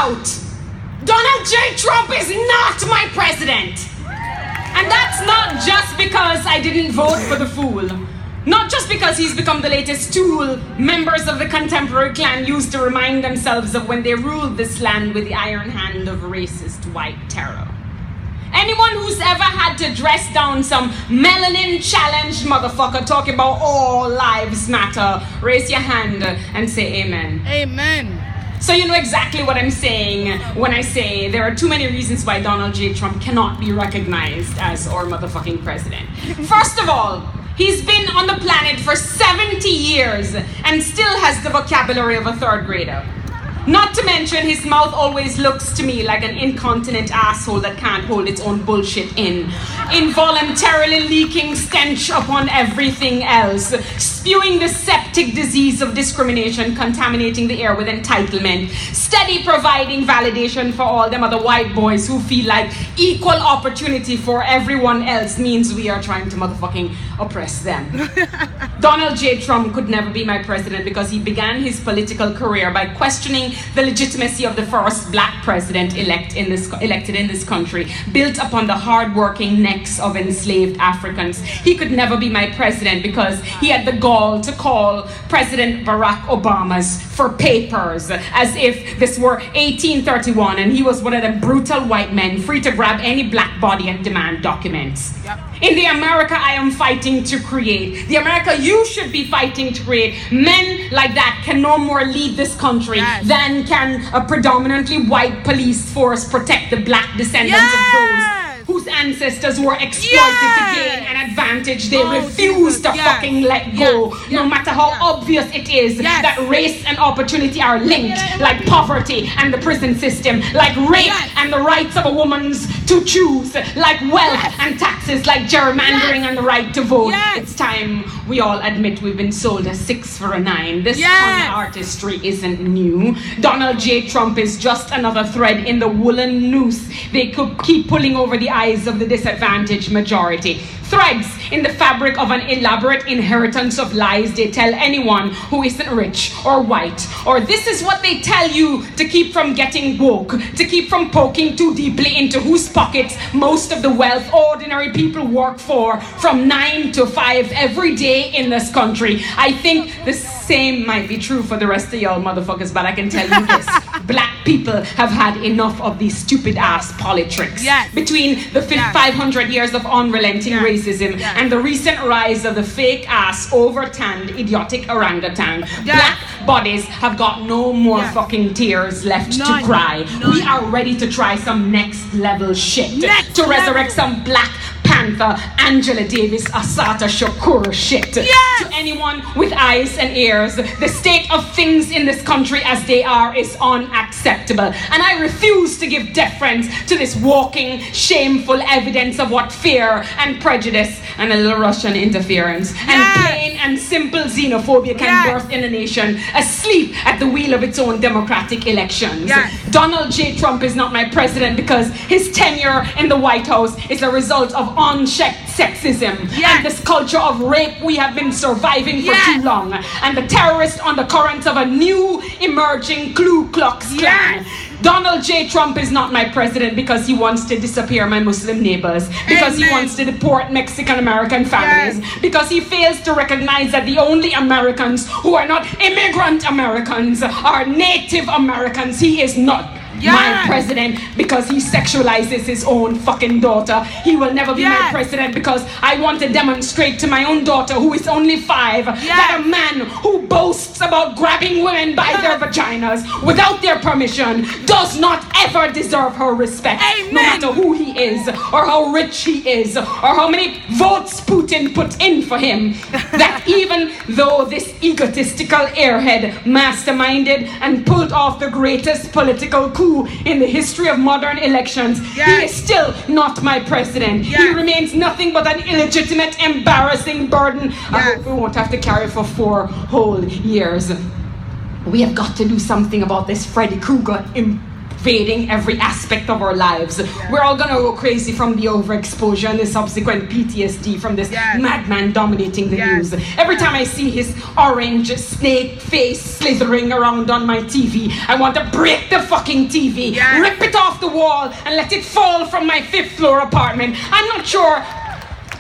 out. Donald J. Trump is not my president. And that's not just because I didn't vote for the fool. Not just because he's become the latest tool members of the contemporary clan used to remind themselves of when they ruled this land with the iron hand of racist white terror. Anyone who's ever had to dress down some melanin-challenged motherfucker talking about all lives matter, raise your hand and say amen. Amen. So you know exactly what I'm saying when I say there are too many reasons why Donald J. Trump cannot be recognized as our motherfucking president. First of all, he's been on the planet for 70 years and still has the vocabulary of a third grader. Not to mention, his mouth always looks to me like an incontinent asshole that can't hold its own bullshit in. Involuntarily leaking stench upon everything else. Spewing the septic disease of discrimination, contaminating the air with entitlement. Steady providing validation for all them other white boys who feel like equal opportunity for everyone else means we are trying to motherfucking oppress them. Donald J. Trump could never be my president because he began his political career by questioning the legitimacy of the first black president elected in this country, built upon the hard-working necks of enslaved Africans. He could never be my president because he had the gall to call President Barack Obama's for papers as if this were 1831 and he was one of the brutal white men free to grab any black body and demand documents. Yep. In the America I am fighting to create, the America you should be fighting to create, men like that can no more lead this country than can a predominantly white police force protect the black descendants of those whose ancestors were exploited to gain an advantage they refuse to fucking let go, no matter how obvious it is that race and opportunity are linked, like poverty and the prison system, like rape and the rights of a woman's to choose, like wealth and taxes, like gerrymandering and the right to vote. It's time we all admit we've been sold a 6 for a 9. This con artistry isn't new. Donald J. Trump is just another thread in the woolen noose they could keep pulling over the eyes of the disadvantaged majority. Threads in the fabric of an elaborate inheritance of lies they tell anyone who isn't rich or white. Or this is what they tell you to keep from getting woke, to keep from poking too deeply into whose pockets most of the wealth ordinary people work for from 9 to 5 every day in this country. I think the same might be true for the rest of y'all motherfuckers, but I can tell you this. Black people have had enough of these stupid ass politics. Between the 500 years of unrelenting racism and the recent rise of the fake ass over-tanned idiotic orangutan, black bodies have got no more fucking tears left to cry. We are ready to try some next level shit, to resurrect some Black Panther, Angela Davis, Assata Shakur shit. To anyone with eyes and ears, the state of things in this country as they are is unacceptable. And I refuse to give deference to this walking, shameful evidence of what fear and prejudice and a little Russian interference and plain and simple xenophobia can birth in a nation asleep at the wheel of its own democratic elections. Donald J. Trump is not my president because his tenure in the White House is a result of unchecked sexism and this culture of rape we have been surviving for too long, and the terrorist undercurrents of a new emerging Ku Klux Klan. Donald J. Trump is not my president because he wants to disappear my Muslim neighbors, because he wants to deport Mexican American families, because he fails to recognize that the only Americans who are not immigrant Americans are Native Americans. He is not my president because he sexualizes his own fucking daughter. He will never be my president because I want to demonstrate to my own daughter, who is only 5, that a man who boasts about grabbing women by their vaginas without their permission does not ever deserve her respect. No matter who he is or how rich he is or how many votes Putin put in for him. That even though this egotistical airhead masterminded and pulled off the greatest political coup in the history of modern elections, he is still not my president. He remains nothing but an illegitimate, embarrassing burden I hope we won't have to carry for 4 whole years. We have got to do something about this Freddy Krueger pervading every aspect of our lives. We're all gonna go crazy from the overexposure and the subsequent PTSD from this madman dominating the news. Every time I see his orange snake face slithering around on my TV, I want to break the fucking TV, rip it off the wall, and let it fall from my 5th floor apartment. I'm not sure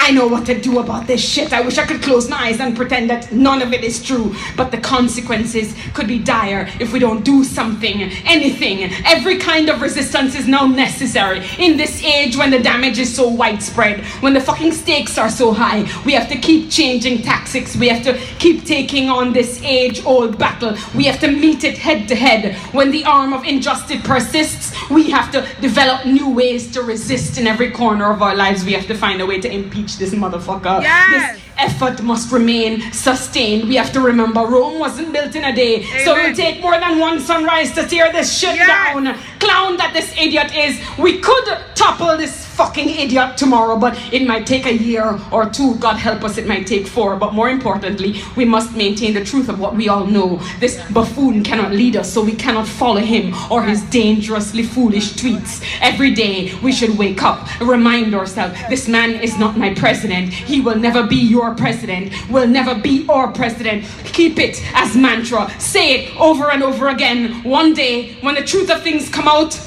I know what to do about this shit. I wish I could close my eyes and pretend that none of it is true. But the consequences could be dire if we don't do something, anything. Every kind of resistance is now necessary. In this age when the damage is so widespread, when the fucking stakes are so high, we have to keep changing tactics. We have to keep taking on this age-old battle. We have to meet it head to head. When the arm of injustice persists, we have to develop new ways to resist in every corner of our lives. We have to find a way to impeach this motherfucker. This effort must remain sustained. We have to remember Rome wasn't built in a day. So it will take more than one sunrise to tear this shit down. Clown that this idiot is. We could topple this fucking idiot tomorrow, but it might take a year or 2. God help us, it might take 4. But more importantly, we must maintain the truth of what we all know. This buffoon cannot lead us, so we cannot follow him or his dangerously foolish tweets. Every day we should wake up, remind ourselves, this man is not my president. He will never be your president, will never be our president. Keep it as mantra. Say it over and over again. One day, when the truth of things come out,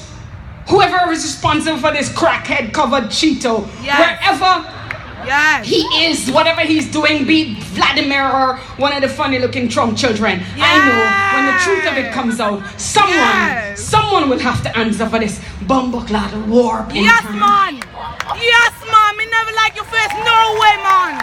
whoever is responsible for this crackhead covered Cheeto, wherever he is, whatever he's doing, be it Vladimir or one of the funny looking Trump children, I know when the truth of it comes out, someone will have to answer for this bumbucklad war. Yes, man. Me never like your face. No way, man.